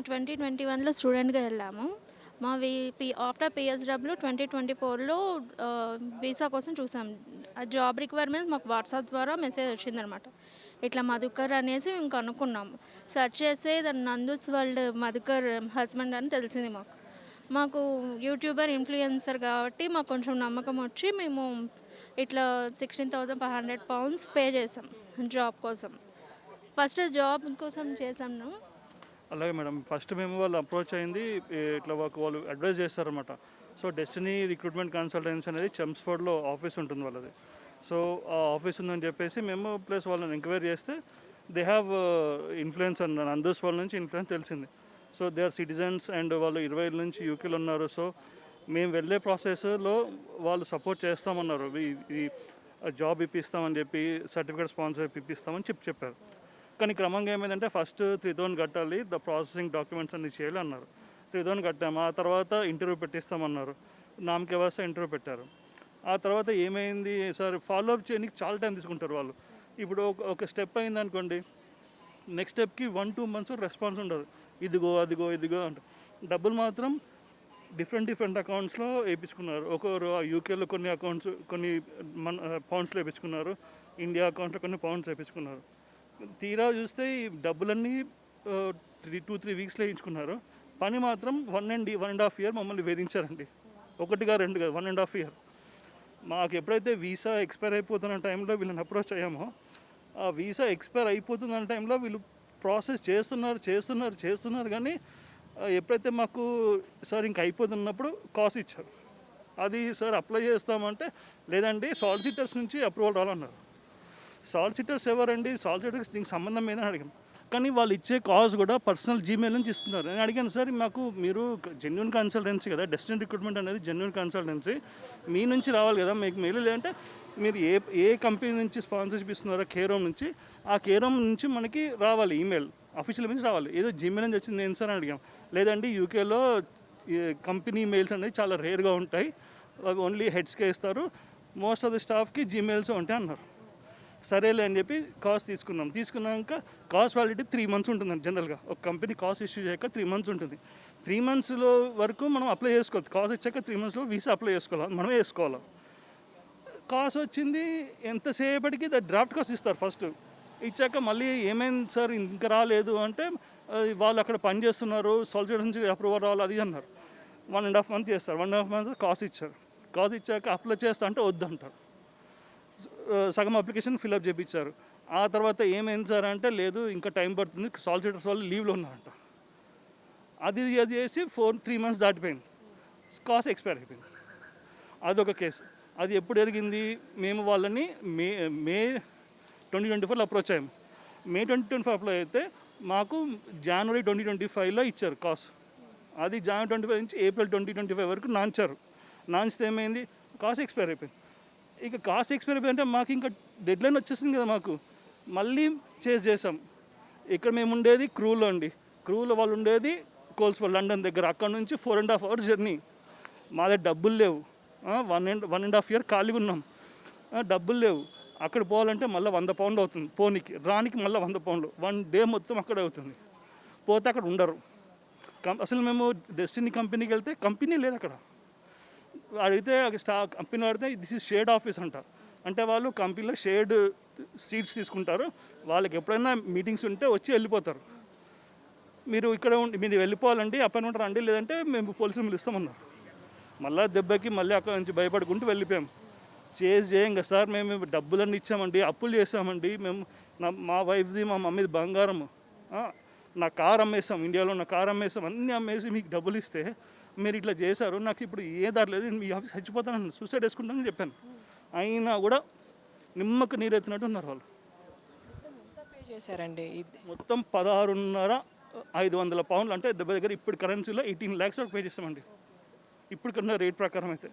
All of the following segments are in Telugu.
2021లో స్టూడెంట్‌గా వెళ్ళాము. మా ఆఫ్టర్ పిఎస్‌డబ్ల్యూ 2024లో వీసా కోసం చూసాం. ఆ జాబ్ రిక్వైర్మెంట్స్ మాకు వాట్సాప్ ద్వారా మెసేజ్ వచ్చిందనమాట. ఇట్లా మధుకర్ అనేసి మేము కనుక్కున్నాము. సెర్చ్ చేస్తే దాన్ని నందూస్ వరల్డ్ మధుకర్ హస్బెండ్ అని తెలిసింది మాకు. మాకు యూట్యూబర్, ఇన్‌ఫ్లుయెన్సర్ కాబట్టి మాకు కొంచెం నమ్మకం వచ్చి మేము ఇట్లా £16,500 పే చేసాం జాబ్ కోసం. ఫస్ట్ జాబ్ కోసం చేసాము. అలాగే మేడం. ఫస్ట్ మేము వాళ్ళు అప్రోచ్ అయింది ఇట్లా వాళ్ళు అడ్వైజ్ చేస్తారనమాట. సో డెస్టినీ రిక్రూట్మెంట్ కన్సల్టెన్సీ అనేది చెమ్స్ఫోర్డ్లో ఆఫీస్ ఉంటుంది వాళ్ళది. సో ఆ ఆఫీస్ ఉందని చెప్పేసి మేము ప్లస్ వాళ్ళని ఎంక్వైరీ చేస్తే దే హ్యావ్ ఇన్ఫ్లుయెన్స్ అన్నారు. అందర్స్ వాళ్ళ నుంచి ఇన్ఫ్లుయెన్స్ తెలిసింది. So they are citizens and వాళ్ళు 20 ఏళ్ళ నుంచి యూకేలో ఉన్నారు. సో మేము వెళ్ళే ప్రాసెస్లో వాళ్ళు సపోర్ట్ చేస్తామన్నారు. ఈ జాబ్ ఇప్పిస్తామని చెప్పి సర్టిఫికేట్ స్పాన్సర్ ఇప్పిస్తామని చెప్పారు. కానీ క్రమంగా ఏమైందంటే ఫస్ట్ 3,000 కట్టాలి, ద ప్రాసెసింగ్ డాక్యుమెంట్స్ అన్ని చేయాలి అన్నారు. 3,000 కట్టాము. ఆ తర్వాత ఇంటర్వ్యూ పెట్టిస్తామన్నారు. నామకే వస్తే ఇంటర్వ్యూ పెట్టారు. ఆ తర్వాత ఏమైంది సార్, ఫాలో అప్ చేయడానికి చాలా టైం తీసుకుంటారు వాళ్ళు. ఇప్పుడు ఒక స్టెప్ అయింది అనుకోండి, నెక్స్ట్ స్టెప్కి 1-2 మంత్స్ రెస్పాన్స్ ఉండదు. ఇదిగో అదిగో అంట. డబ్బులు మాత్రం డిఫరెంట్ అకౌంట్స్లో వేయించుకున్నారు. ఒకరు యూకేలో కొన్ని అకౌంట్స్, కొన్ని పౌండ్స్లో వేయించుకున్నారు. ఇండియా అకౌంట్స్లో కొన్ని పౌండ్స్ వేయించుకున్నారు. తీరా చూస్తే ఈ డబ్బులన్నీ 2-3 వీక్స్లో వేయించుకున్నారు. పని మాత్రం 1.5 ఇయర్ మమ్మల్ని వేధించారండి. 1 కాదు 2 కాదు, 1.5 ఇయర్. మాకు ఎప్పుడైతే వీసా ఎక్స్పైర్ అయిపోతున్న టైంలో వీళ్ళని అప్రోచ్ అయ్యామో, ఆ వీసా ఎక్స్పైర్ అయిపోతున్న టైంలో వీళ్ళు ప్రాసెస్ చేస్తున్నారు కానీ ఎప్పుడైతే మాకు సార్ ఇంక అయిపోతున్నప్పుడు కాస్ ఇచ్చారు. అది సార్ అప్లై చేస్తామంటే లేదండి సాలిసిటర్స్ నుంచి అప్రూవల్ రావాలన్నారు. సాలిసిటర్స్ ఎవరండి? సాలిసిటర్స్ దీనికి సంబంధం ఏదని అడిగాను. కానీ వాళ్ళు ఇచ్చే కాజ్ కూడా పర్సనల్ జీమెయిల్ నుంచి ఇస్తున్నారు. నేను అడిగాను, సార్ మాకు మీరు జెన్యూన్ కన్సల్టెన్సీ కదా, డెస్టినీ రిక్రూట్మెంట్ అనేది జెన్యూన్ కన్సల్టెన్సీ, మీ నుంచి రావాలి కదా, మీకు మెయిల్ లేదంటే మీరు ఏ కంపెనీ నుంచి స్పాన్సర్షిప్ ఇస్తున్నారో కేరోమ్ నుంచి, ఆ కేరోమ్ నుంచి మనకి రావాలి ఈమెయిల్, అఫీషియల్ నుంచి రావాలి. ఏదో జీమెయిల్ నుంచి వచ్చింది ఏంటి సార్ అని అడిగాం. లేదండి యూకేలో కంపెనీ మెయిల్స్ అనేది చాలా రేర్గా ఉంటాయి, అవి ఓన్లీ హెడ్స్కే ఇస్తారు, మోస్ట్ ఆఫ్ ది స్టాఫ్కి జీమెయిల్స్ ఉంటాయి అన్నారు. సరేలే అని చెప్పి కాస్ట్ తీసుకున్నాక కాస్ట్ వ్యాలిడిటీ 3 మంత్స్ ఉంటుందండి. జనరల్గా ఒక కంపెనీ కాస్ట్ ఇష్యూ చేయక 3 మంత్స్ ఉంటుంది. 3 మంత్స్లో వరకు మనం అప్లై చేసుకోవచ్చు. కాస్ట్ ఇచ్చాక 3 మంత్స్లో వీసా అప్లై చేసుకోవాలి, మనమే వేసుకోవాలి. కాస్ట్ వచ్చింది ఎంతసేపటికి డ్రాఫ్ట్ కాస్ట్ ఇస్తారు. ఫస్ట్ ఇచ్చాక మళ్ళీ ఏమైంది సార్ ఇంకా రాలేదు అంటే వాళ్ళు అక్కడ పని చేస్తున్నారు, సాలిసిటర్ నుంచి అప్రూవల్ రావాలి అది అన్నారు. 1.5 మంత్ చేస్తారు. 1.5 మంత్స్ కాస్ట్ ఇచ్చారు. కాస్ట్ ఇచ్చాక అప్లై చేస్తా అంటే వద్దంటారు. సగం అప్లికేషన్ ఫిల్అప్ చేయించారు. ఆ తర్వాత ఏమైంది సార్ అంటే లేదు ఇంకా టైం పడుతుంది, సాలిసిటర్స్ వాళ్ళు లీవ్లో ఉన్నారంట. అది చేసి 3 మంత్స్ దాటిపోయింది, కాస్ట్ ఎక్స్పైర్ అయిపోయింది. అదొక కేసు. అది ఎప్పుడు జరిగింది, మేము వాళ్ళని మే 2024లో అప్రోచ్ అయ్యాము. మే 2025 అప్లై అయితే మాకు జనవరి 2025లో ఇచ్చారు కాస్ట్. అది జనవరి 25 నుంచి ఏప్రిల్ 2025 వరకు నాంచారు. నాంచితే ఏమైంది, కాస్ట్ ఎక్స్పైర్ అయిపోయింది. ఇక కాస్ట్ ఎక్స్పైర్ అయిపోయిందంటే మాకు ఇంకా డెడ్లైన్ వచ్చేసింది కదా, మాకు మళ్ళీ చేసాం. ఇక్కడ మేము ఉండేది క్రూలో అండి. క్రూలో వాళ్ళు ఉండేది కోల్స్వల్ లండన్ దగ్గర. అక్కడ నుంచి 4.5 hours జర్నీ. మా దగ్గర డబ్బులు లేవు. 1.5 year ఖాళీగా ఉన్నాం, డబ్బులు లేవు. అక్కడ పోవాలంటే మళ్ళీ £100 అవుతుంది పోనీకి, రానికి మళ్ళీ £100. 1 day మొత్తం అక్కడే అవుతుంది. పోతే అక్కడ ఉండరు. అసలు మేము డెస్టినీ కంపెనీకి వెళ్తే కంపెనీ లేదు అక్కడ. అడిగితే కంపెనీ అడిగితే దిస్ ఈజ్ షేర్డ్ ఆఫీస్ అంట. అంటే వాళ్ళు కంపెనీలో షేర్డ్ సీట్స్ తీసుకుంటారు. వాళ్ళకి ఎప్పుడైనా మీటింగ్స్ ఉంటే వచ్చి వెళ్ళిపోతారు. మీరు ఇక్కడ మీరు వెళ్ళిపోవాలండి, అపాయింట్మెంట్ రండి, లేదంటే మేము పోలీసులు పిలుస్తామన్నారు. మళ్ళీ దెబ్బకి మళ్ళీ అక్కడ నుంచి భయపడుకుంటూ వెళ్ళిపోయాం. చేయం కదా సార్, మేము డబ్బులన్నీ ఇచ్చామండి, అప్పులు చేసామండి, మేము మా వైఫ్ది మా మమ్మీది బంగారం, నా కారు అమ్మేస్తాం, ఇండియాలో నా కారు అమ్మేస్తాం, అన్నీ అమ్మేసి మీకు డబ్బులు ఇస్తే మీరు ఇట్లా చేశారు, నాకు ఇప్పుడు ఏ దారి లేదు, మీ ఆఫీస్ చచ్చిపోతానని సూసైడ్ వేసుకుంటానని చెప్పాను. అయినా కూడా నిమ్మకు నీరెత్తినట్టు ఉన్నారు వాళ్ళు. పే చేశారండి మొత్తం £16,500 అంటే దగ్గర ఇప్పుడు కరెన్సీలో 18 lakhs పే చేస్తామండి. ఇప్పుడు కన్నా రేట్ ప్రకారం అయితే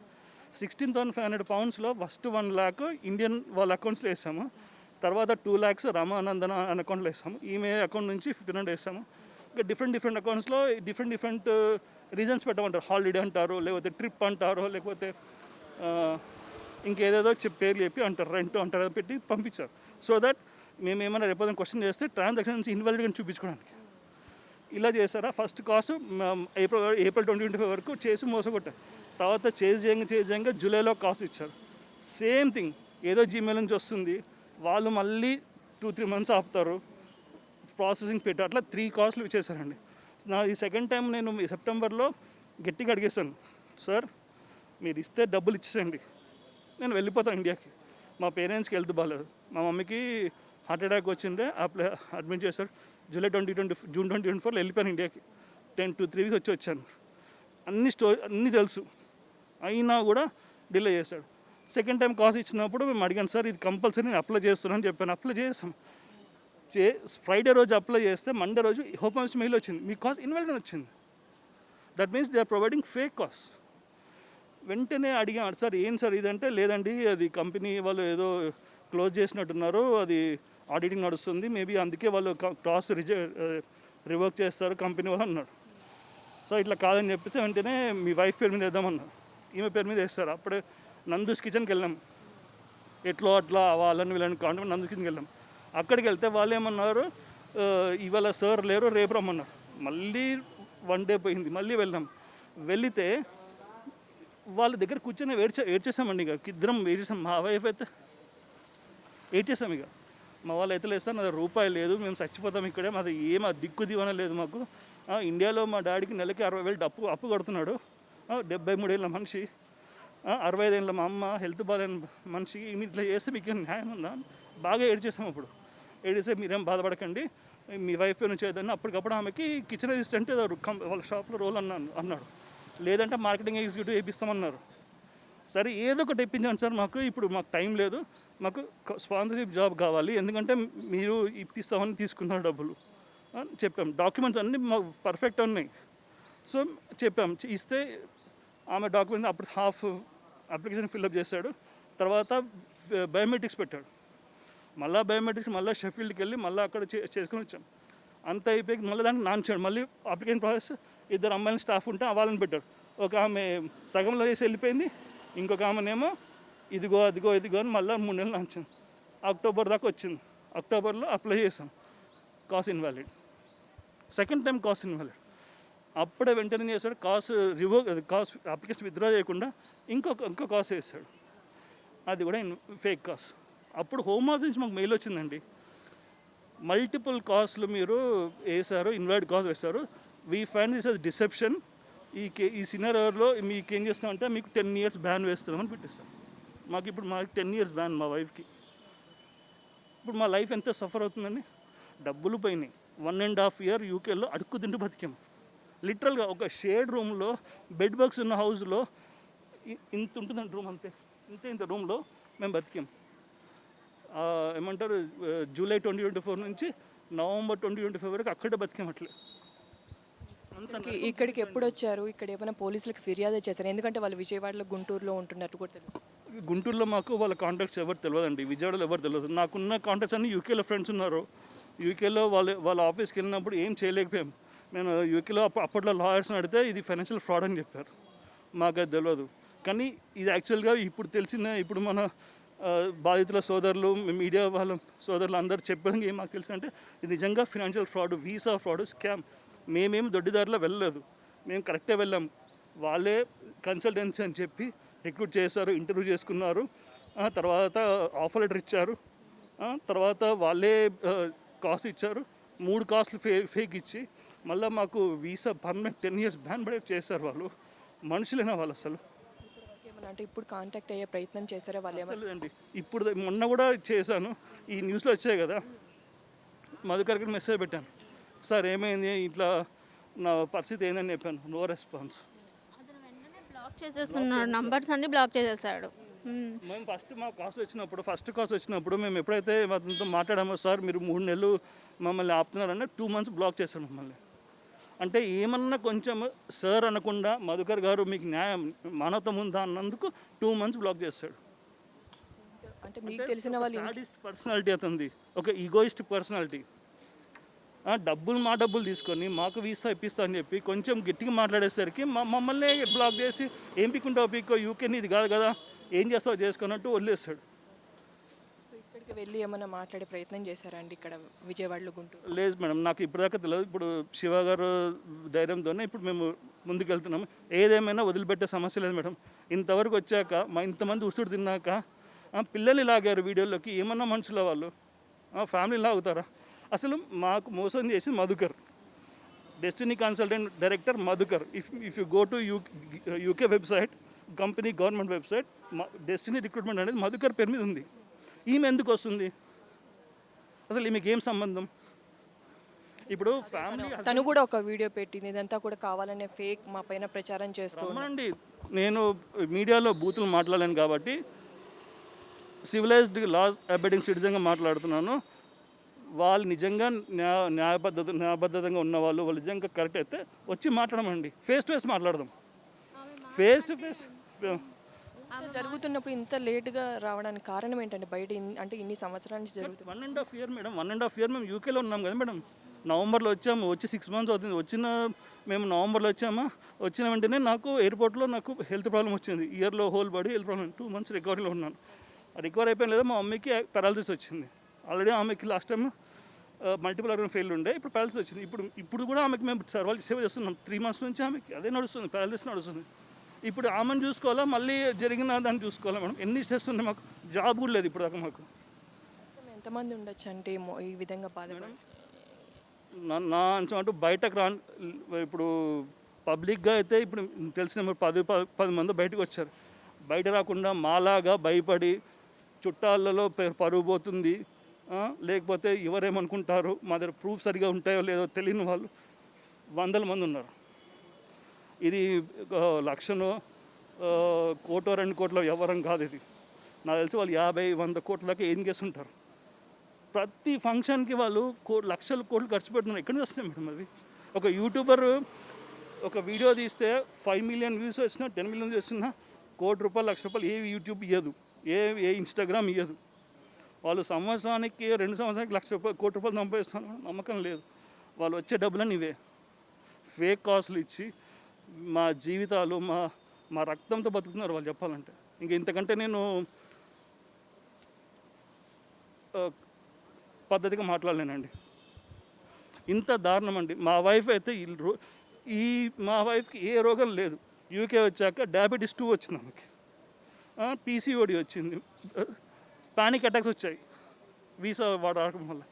£16,500లో ఫస్ట్ 1 lakh ఇండియన్ వాళ్ళ అకౌంట్స్లో వేసాము. తర్వాత 2 lakhs రామానందన అనే అకౌంట్లో వేసాము. ఈమె అకౌంట్ నుంచి 1,500 వేసాము. ఇంకా డిఫరెంట్ అకౌంట్స్లో డిఫరెంట్ రీజన్స్ పెట్టమంటారు. హాలిడే అంటారు, లేకపోతే ట్రిప్ అంటారు, లేకపోతే ఇంకేదేదో పేర్లు చెప్పి అంటారు, రెంట్ అంటారు, పెట్టి పంపించారు. సో దట్ మేము ఏమైనా రేపు క్వశ్చన్ చేస్తే ట్రాన్సాక్షన్స్ ఇన్వాలిడ్ అని చూపించుకోవడానికి. ఇలా చేశారా ఫస్ట్ కాసు ఏప్రిల్ 2025 వరకు చేసి మోసగొట్టారు. తర్వాత చేయంగా జూలైలో కాసు ఇచ్చారు. సేమ్ థింగ్ ఏదో జీమెయిల్ నుంచి వస్తుంది, వాళ్ళు మళ్ళీ 2-3 మంత్స్ ఆపుతారు, ప్రాసెసింగ్ పెట్టి అట్లా 3 కాస్ట్లు ఇచ్చేసారండి. నా ఈ సెకండ్ టైం నేను సెప్టెంబర్లో గట్టిగా అడిగేశాను, సార్ మీరు ఇస్తే డబ్బులు ఇచ్చేసండి, నేను వెళ్ళిపోతాను ఇండియాకి. మా పేరెంట్స్కి హెల్త్ బాగాలేదు, మా మమ్మీకి హార్ట్ అటాక్ వచ్చిందే అడ్మిట్ చేశారు. జూన్ 2024లో వెళ్ళిపోయాను ఇండియాకి. 10-3 వీక్స్ వచ్చాను. అన్నీ తెలుసు, అయినా కూడా డిలే చేశాడు. సెకండ్ టైం కాస్ ఇచ్చినప్పుడు మేము అడిగాను, సార్ ఇది కంపల్సరీ నేను అప్లై చేస్తున్నాను అని చెప్పాను. అప్లై చేసాం. ఫ్రైడే రోజు అప్లై చేస్తే మండే రోజు హోమ్ ఆఫీస్ మెయిల్ వచ్చింది, మీ కాస్ ఇన్వాలిడ్ అని వచ్చింది. That means they are providing fake కాస్. వెంటనే అడిగాను, సార్ ఏం సార్ ఇదంటే, లేదండి అది కంపెనీ వాళ్ళు ఏదో క్లోజ్ చేసినట్టున్నారు, అది ఆడిటింగ్ నడుస్తుంది, మేబీ అందుకే వాళ్ళు కాస్ రివర్క్ చేస్తారు కంపెనీ వాళ్ళు అన్నాడు. సో ఇట్లా కాదని చెప్పేసి వెంటనే మీ వైఫ్ పేరు మీద వేద్దామన్నారు, ఈమె పేరు మీద వేస్తారు. అప్పుడే నందూస్ కిచెన్కి వెళ్ళాం, ఎట్లో అట్లా వాళ్ళని వీళ్ళని కాంటాక్ట్ నందూస్ కిచెన్కి వెళ్ళాం. అక్కడికి వెళ్తే వాళ్ళు ఏమన్నారు, ఇవాళ సార్ లేరు రేపు రమ్మన్నారు. మళ్ళీ 1 డే పోయింది, మళ్ళీ వెళ్ళాం. వెళితే వాళ్ళ దగ్గర కూర్చొని ఏడ్చేసామండి. ఇక ఇద్దరం ఏడ్చేసాం. మా వైఫ్ అయితే ఏడ్చేసాం. ఇక మా వాళ్ళు అయితే లేదు సార్, నాది రూపాయి లేదు, మేము చచ్చిపోతాం ఇక్కడే, మాది ఏం దిక్కు దివన లేదు మాకు. ఇండియాలో మా డాడీకి నెలకి 60,000 అప్పు కడుతున్నాడు, 73 ఏళ్ళ మనిషి, 65 ఏళ్ళ మా అమ్మ, హెల్త్ బాగాలేని మనిషి, ఇట్లా చేస్తే మీకు న్యాయం ఉందా? బాగా ఏడ్చేసాం. అప్పుడు ఏడిస్తే మీరేం బాధపడకండి, మీ వైఫ్ నుంచి ఏదన్నా. అప్పటికప్పుడు ఆమెకి కిచెన్ అసిస్టెంట్ వాళ్ళ షాప్లో రోల్ అన్నాడు. లేదంటే మార్కెటింగ్ ఎగ్జిక్యూటివ్ వేయిస్తామన్నారు. సరే ఏదో ఒకటి ఇప్పించండి సార్, ఇప్పుడు మాకు టైం లేదు, మాకు స్పాన్సర్షిప్ జాబ్ కావాలి, ఎందుకంటే మీరు ఇప్పిస్తామని తీసుకున్నారు డబ్బులు అని చెప్పాం. డాక్యుమెంట్స్ అన్నీ మాకు పర్ఫెక్ట్ ఉన్నాయి. సో చెప్పాం, ఇస్తే ఆమె డాక్యుమెంట్స్ అప్పుడు హాఫ్ అప్లికేషన్ ఫిల్అప్ చేశాడు. తర్వాత బయోమెట్రిక్స్ పెట్టాడు. మళ్ళీ బయోమెట్రిక్స్ మళ్ళీ షెఫీల్డ్కి వెళ్ళి మళ్ళీ అక్కడ చేసుకుని వచ్చాం. అంత అయిపోయి మళ్ళీ దానికి నాన్చాడు. మళ్ళీ అప్లికేషన్ ప్రాసెస్ 2 అమ్మాయిల స్టాఫ్ ఉంటే వాళ్ళని పెట్టాడు. ఒక ఆమె సగంలో వేసి వెళ్ళిపోయింది, ఇంకొక ఆమెనేమో ఇదిగో అని మళ్ళీ 3 నెలలు నాంచాను. అక్టోబర్ దాకా వచ్చింది. అక్టోబర్లో అప్లై చేసాం, cos invalid. Second time cos invalid. అప్పుడే వెంటనే చేశాడు, కాస్ అప్లికేషన్ విత్డ్రా చేయకుండా ఇంకో కాస్ వేసాడు, అది కూడా ఫేక్ కాస్. అప్పుడు హోమ్ ఆఫీస్ నుంచి మాకు మెయిల్ వచ్చిందండి, మల్టిపుల్ కాస్ట్లు మీరు వేశారు, ఇన్వాలిడ్ కాస్ వేశారు, we find this as deception. ఈ సినారియోలో మీకు ఏం చేస్తామంటే మీకు 10 years బ్యాన్ వేస్తున్నామని పెట్టిస్తాం. మాకు 10 years బ్యాన్ మా వైఫ్కి. ఇప్పుడు మా లైఫ్ ఎంత సఫర్ అవుతుందండి. డబ్బులు పోయినాయి. 1.5 year యూకేలో అడుక్కు తింటూ బతికాము. లిటరల్గా ఒక షేడ్ రూమ్లో బెడ్ బగ్స్ ఉన్న హౌస్లో ఇంత ఉంటుందండి రూమ్, అంతే ఇంత రూమ్లో మేము బతికాం. ఏమంటారు, జూలై 2024 నుంచి నవంబర్ 2025 వరకు అక్కడే బతికాం. అట్లే ఇక్కడికి ఎప్పుడు వచ్చారు? ఇక్కడ ఏమైనా పోలీసులకు ఫిర్యాదు చేశారు? ఎందుకంటే వాళ్ళు విజయవాడలో గుంటూరులో ఉంటున్నట్టు కూడా తెలుసు. గుంటూరులో మాకు వాళ్ళ కాంటాక్ట్స్ ఎవరు తెలియదండి, విజయవాడలో ఎవరు తెలియదు. నాకున్న కాంటాక్ట్స్ అన్నీ యూకేలో ఫ్రెండ్స్ ఉన్నారు. యూకేలో వాళ్ళ ఆఫీస్కి వెళ్ళినప్పుడు ఏం చేయలేకపోయాం. నేను యూకేలో అప్పట్లో లాయర్స్ని అడిగితే ఇది ఫైనాన్షియల్ ఫ్రాడ్ అని చెప్పారు. మాకు అది తెలియదు. కానీ ఇది యాక్చువల్గా ఇప్పుడు మన బాధితుల సోదరులు, మీడియా వాళ్ళ సోదరులు అందరూ చెప్పడానికి ఏం మాకు తెలిసిందంటే ఇది నిజంగా financial fraud, visa fraud, scam. మేమేం దొడ్డిదారిలో వెళ్ళలేదు, మేము కరెక్టే వెళ్ళాం. వాళ్ళే కన్సల్టెన్సీ అని చెప్పి రిక్రూట్ చేశారు, ఇంటర్వ్యూ చేసుకున్నారు, తర్వాత ఆఫర్ లెటర్ ఇచ్చారు, తర్వాత వాళ్ళే కాస్ట్ ఇచ్చారు. 3 కాస్ట్లు ఫేక్ ఇచ్చి మళ్ళీ మాకు వీసా పర్మనెంట్ 10 years బ్యాన్ పడే చేశారు. వాళ్ళు మనుషులేనా వాళ్ళు? అసలు ఏమన్నా అంటే ఇప్పుడు కాంటాక్ట్ అయ్యే ప్రయత్నం చేస్తారా వాళ్ళు? అండి ఇప్పుడు మొన్న కూడా చేశాను, ఈ న్యూస్లో వచ్చాయి కదా, మధుకర్కి మెసేజ్ పెట్టాను, సార్ ఏమైంది ఇట్లా నా పరిస్థితి ఏందని చెప్పాను. No response. అతను వెంటనే బ్లాక్ చేసేస్తున్నాడు, నంబర్స్ అన్ని బ్లాక్ చేసేసాడు. మేము ఫస్ట్ కాస్ వచ్చినప్పుడు మేము ఎప్పుడైతే అతనితో మాట్లాడామో, సార్ మీరు 3 నెలలు మమ్మల్ని ఆపుతున్నారన్న 2 months బ్లాక్ చేశాడు మమ్మల్ని. అంటే ఏమన్నా కొంచెం సార్ అనకుండా మధుకర్ గారు మీకు న్యాయం మానవత్వం ఉందా అన్నందుకు 2 months బ్లాక్ చేస్తాడు. అంటే మీకు తెలిసిన వాళ్ళు సాడిస్ట్ పర్సనాలిటీ అతనిది, ఒక ఈగోయిస్ట్ పర్సనాలిటీ. మా డబ్బులు తీసుకొని మాకు వీసా ఇప్పిస్తా అని చెప్పి కొంచెం గట్టిగా మాట్లాడేసరికి మమ్మల్ని బ్లాక్ చేసి ఏం పిక్కుంటావు పీకో, యూకే ఇది కాదు కదా, ఏం చేస్తావు చేసుకున్నట్టు వదిలేస్తాడు. దగ్గరికి వెళ్ళి ఏమైనా మాట్లాడే ప్రయత్నం చేశారా అండి ఇక్కడ విజయవాడలో గుంటూరు? లేదు మేడం, నాకు ఇప్పటిదాకా తెలియదు. ఇప్పుడు శివ గారు ధైర్యంతోనే ఇప్పుడు మేము ముందుకు వెళ్తున్నాము. ఏదేమైనా వదిలిపెట్టే సమస్య లేదు మేడం. ఇంతవరకు వచ్చాక ఇంతమంది ఉసురు తిన్నాక పిల్లల్ని లాగారు వీడియోలోకి. ఏమన్నా మనుషుల వాళ్ళు ఫ్యామిలీ లాగుతారా? అసలు మాకు మోసం చేసి Madhukar, destiny consultant director Madhukar. If you go to UK website, company government website, destiny recruitment అనేది మధుకర్ పేరు మీద ఉంది. ఈమె ఎందుకు వస్తుంది? అసలు ఈమెకి ఏం సంబంధం? ఇప్పుడు ఫ్యామిలీ తను కూడా ఒక వీడియో పెట్టింది, ఇదంతా కూడా కావాలనే ఫేక్ మా పైన ప్రచారం చేస్తూ. అండి, నేను మీడియాలో బూతులు మాట్లాడలేను కాబట్టి సివిలైజ్డ్ లా అబైడింగ్ సిటిజన్గా మాట్లాడుతున్నాను. వాళ్ళు నిజంగా న్యాయబద్ధతంగా ఉన్నవాళ్ళు, వాళ్ళు నిజంగా కరెక్ట్ అయితే వచ్చి మాట్లాడమండి. ఫేస్ టు ఫేస్ మాట్లాడదాం. ఫేస్ టు ఫేస్ జరుగుతున్నప్పుడు ఇంత లేట్గా రావడానికి కారణం ఏంటంటే బయట అంటే ఇన్ని సంవత్సరాల నుంచి జరుగుతుంది. 1.5 year మేడం, 1.5 year మేము యూకేలో ఉన్నాం కదా మేడం. నవంబర్లో వచ్చాము, వచ్చి 6 months అవుతుంది. మేము నవంబర్లో వచ్చామా, వచ్చిన వెంటనే నాకు ఎయిర్పోర్ట్లో నాకు హెల్త్ ప్రాబ్లం వచ్చింది. ఇయర్లో whole body health problem. 2 months రికవరీలో ఉన్నాను. రికవర్ అయిపోయిన లేదా మా మమ్మీకి పారాలసిస్ వచ్చింది. ఆల్రెడీ ఆమెకి last time multiple organ fail ఉండే, ఇప్పుడు పారాలసిస్ వచ్చింది. ఇప్పుడు కూడా ఆమెకి మేము సర్వైవ్ సేవ చేస్తున్నాం. 3 months నుంచి ఆమెకి అదే నడుస్తుంది, పారాలసిస్ నడుస్తుంది. ఇప్పుడు ఆమెను చూసుకోవాలా, మళ్ళీ జరిగిన దాన్ని చూసుకోవాలా మేడం. ఎన్ని స్ట్రెస్ ఉన్నాయి మాకు. జాబ్ కూడా లేదు ఇప్పుడు దాకా మాకు. ఎంతమంది ఉండొచ్చు అంటే ఈ విధంగా బాధపడి? నా అంచనా అంటూ బయటకు ఇప్పుడు పబ్లిక్గా అయితే ఇప్పుడు తెలిసిన 10 మంది బయటకు వచ్చారు. బయట రాకుండా మాలాగా భయపడి చుట్టాలలో పరువు పోతుంది, లేకపోతే ఎవరేమనుకుంటారు, మా దగ్గర ప్రూఫ్ సరిగా ఉంటాయో లేదో తెలియని వాళ్ళు 100 మంది ఉన్నారు. ఇది 1,00,000 కోటో 2 కోట్ల వ్యవహారం కాదు ఇది. నాకు తెలిసి వాళ్ళు 50-100 కోట్లకి ఏం చేస్తుంటారు. ప్రతి ఫంక్షన్కి వాళ్ళు లక్షల కోట్లు ఖర్చు పెడుతున్నారు. ఎక్కడి నుంచి వస్తున్నాయి మేడం అవి? ఒక యూట్యూబర్ ఒక వీడియో తీస్తే 5 million వ్యూస్ వచ్చినా, 10 million వ్యూస్ వచ్చినా, ₹1 కోటి, ₹1,00,000 ఏ యూట్యూబ్ ఇవ్వదు, ఏ ఇన్స్టాగ్రామ్ ఇవ్వదు. వాళ్ళు సంవత్సరానికి 2 సంవత్సరానికి ₹1,00,000 ₹1 కోటి సంపాదిస్తాను నమ్మకం లేదు. వాళ్ళు వచ్చే డబ్బులని ఇవే ఫేక్ కాస్ట్లు ఇచ్చి మా జీవితాలు మా రక్తంతో బతుకుతున్నారు వాళ్ళు చెప్పాలంటే. ఇంతకంటే నేను పద్ధతిగా మాట్లాడలేనండి. ఇంత దారుణం అండి. మా వైఫ్ అయితే మా వైఫ్కి ఏ రోగం లేదు. యూకే వచ్చాక డయాబెటీస్ 2 వచ్చింది ఆమెకి, PCOD వచ్చింది, పానిక్ అటాక్స్ వచ్చాయి వీసా వాడడం వల్ల.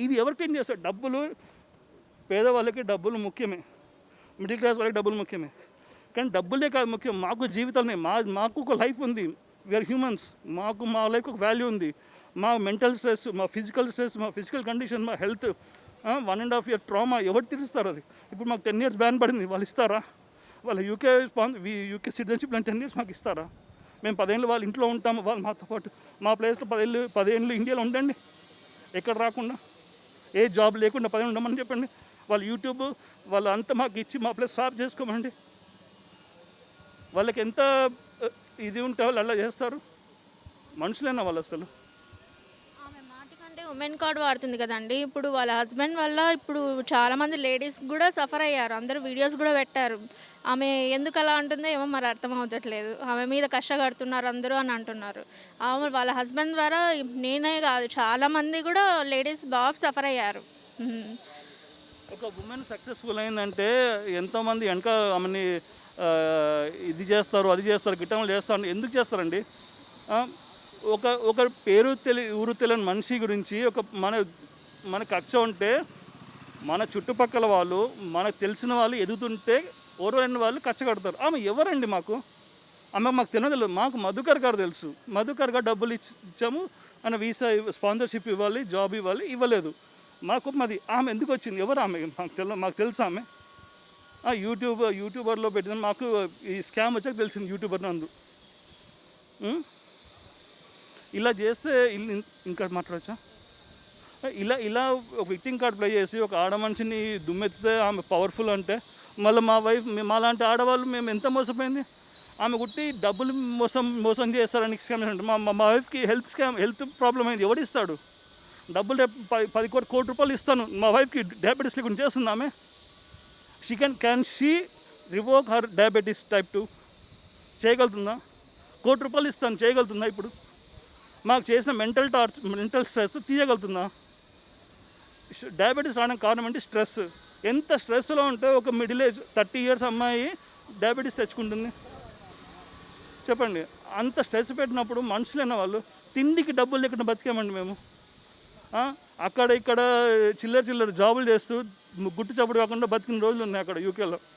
ఇవి ఎవరు క్లీన్ చేస్తారు? డబ్బులు పేదవాళ్ళకి డబ్బులు ముఖ్యమే, మిడిల్ క్లాస్ వాళ్ళకి డబ్బులు ముఖ్యమే. కానీ డబ్బులే కాదు ముఖ్యం, మాకు జీవితాలు మాకు ఒక లైఫ్ ఉంది. We are humans. మా లైఫ్ ఒక వాల్యూ ఉంది. మా మెంటల్ స్ట్రెస్, మా ఫిజికల్ స్ట్రెస్, మా ఫిజికల్ కండిషన్, మా హెల్త్, 1.5 year ట్రామా ఎవరు తీరుస్తారు అది? ఇప్పుడు మాకు 10 years బ్యాన్ పడింది, వాళ్ళు ఇస్తారా? వాళ్ళ యూకే సిటిజన్షిప్ 10 years మాకు ఇస్తారా? మేము 10 ఏళ్ళు వాళ్ళ ఇంట్లో ఉంటాము, వాళ్ళు మాతో పాటు. మా ప్లేస్లో 10 ఏళ్ళు ఇండియాలో ఉండండి, ఎక్కడ రాకుండా, ఏ జాబ్ లేకుండా 10 ఏళ్ళు ఉండమని చెప్పండి. వాళ్ళు యూట్యూబ్ వాళ్ళు అంతా మాకు ఇచ్చి మా ప్లేస్ స్వాప్ చేసుకోమండి. వాళ్ళకి ఎంత ఇది ఉంటే వాళ్ళు అలా చేస్తారు? మనుషులైనా వాళ్ళు అసలు. ఆమె మాటికంటే ఉమెన్ కార్డ్ వాడుతుంది కదండి. ఇప్పుడు వాళ్ళ హస్బెండ్ వల్ల ఇప్పుడు చాలామంది లేడీస్ కూడా సఫర్ అయ్యారు. అందరూ వీడియోస్ కూడా పెట్టారు. ఆమె ఎందుకు అలా అంటుందో ఏమో మరి అర్థం అవుతట్లేదు. ఆమె మీద కష్టపడుతున్నారు అందరూ అని అంటున్నారు. ఆమె వాళ్ళ హస్బెండ్ ద్వారా నేనే కాదు చాలామంది కూడా లేడీస్ బాగా సఫర్ అయ్యారు. ఒక ఉమెన్ సక్సెస్ఫుల్ అయిందంటే ఎంతోమంది వెనక ఆమెని ఇది చేస్తారు, అది చేస్తారు, గిట్టములు చేస్తారు. ఎందుకు చేస్తారండి? ఒక ఊరు తెలియని మనిషి గురించి మన కక్ష ఉంటే, మన చుట్టుపక్కల వాళ్ళు, మనకు తెలిసిన వాళ్ళు ఎదుగుతుంటే ఓర్వలేని వాళ్ళు కచ్చ కడతారు. ఆమె ఎవరండి? మాకు తెలియదు. మాకు మధుకర్ గారు తెలుసు. మధుకర్ గారు డబ్బులు ఇచ్చాము, ఆయన వీసా స్పాన్సర్షిప్ ఇవ్వాలి, జాబ్ ఇవ్వలేదు. మాది ఆమె ఎందుకు వచ్చింది? ఎవరు ఆమె? మాకు తెలుసు ఆమె. యూట్యూబర్లో పెట్టిన మాకు ఈ స్కామ్ వచ్చాక తెలిసింది యూట్యూబర్ నందు. ఇలా చేస్తే ఇంకా మాట్లాడచ్చా? ఇలా ఒక విక్టింగ్ కార్డ్ ప్లే చేసి ఒక ఆడ మనిషిని దుమ్మెత్తితే ఆమె పవర్ఫుల్ అంటే, మళ్ళీ మాలాంటి ఆడవాళ్ళు మేము ఎంత మోసపోయింది? ఆమె కుట్టి డబ్బులు మోసం చేస్తారని స్కామ్ అంటే మా వైఫ్కి హెల్త్ ప్రాబ్లం అయింది. ఎవడిస్తాడు డబ్బులు? 10 కోటి రూపాయలు ఇస్తాను, మా వైఫ్కి డయాబెటీస్ లేకుండా చేస్తుంది ఆమె. Can she revoke her diabetes type 2 చేయగలుగుతుందా? ₹1 కోటి ఇస్తాను, చేయగలుగుతుందా? ఇప్పుడు మాకు చేసిన మెంటల్ స్ట్రెస్ తీయగలుగుతుందా? డయాబెటీస్ రావడానికి కారణం అంటే స్ట్రెస్. ఎంత స్ట్రెస్లో ఉంటే ఒక మిడిల్ ఏజ్ 30 years అమ్మాయి డయాబెటీస్ తెచ్చుకుంటుంది చెప్పండి. అంత స్ట్రెస్ పెట్టినప్పుడు మనుషులైన వాళ్ళు తిండికి డబ్బులు లేకుండా బతికామండి మేము. అక్కడ ఇక్కడ చిల్లర జాబులు చేస్తూ గుట్టు చప్పుడు కాకుండా బతికిన రోజులు ఉన్నాయి అక్కడ యూకేలో.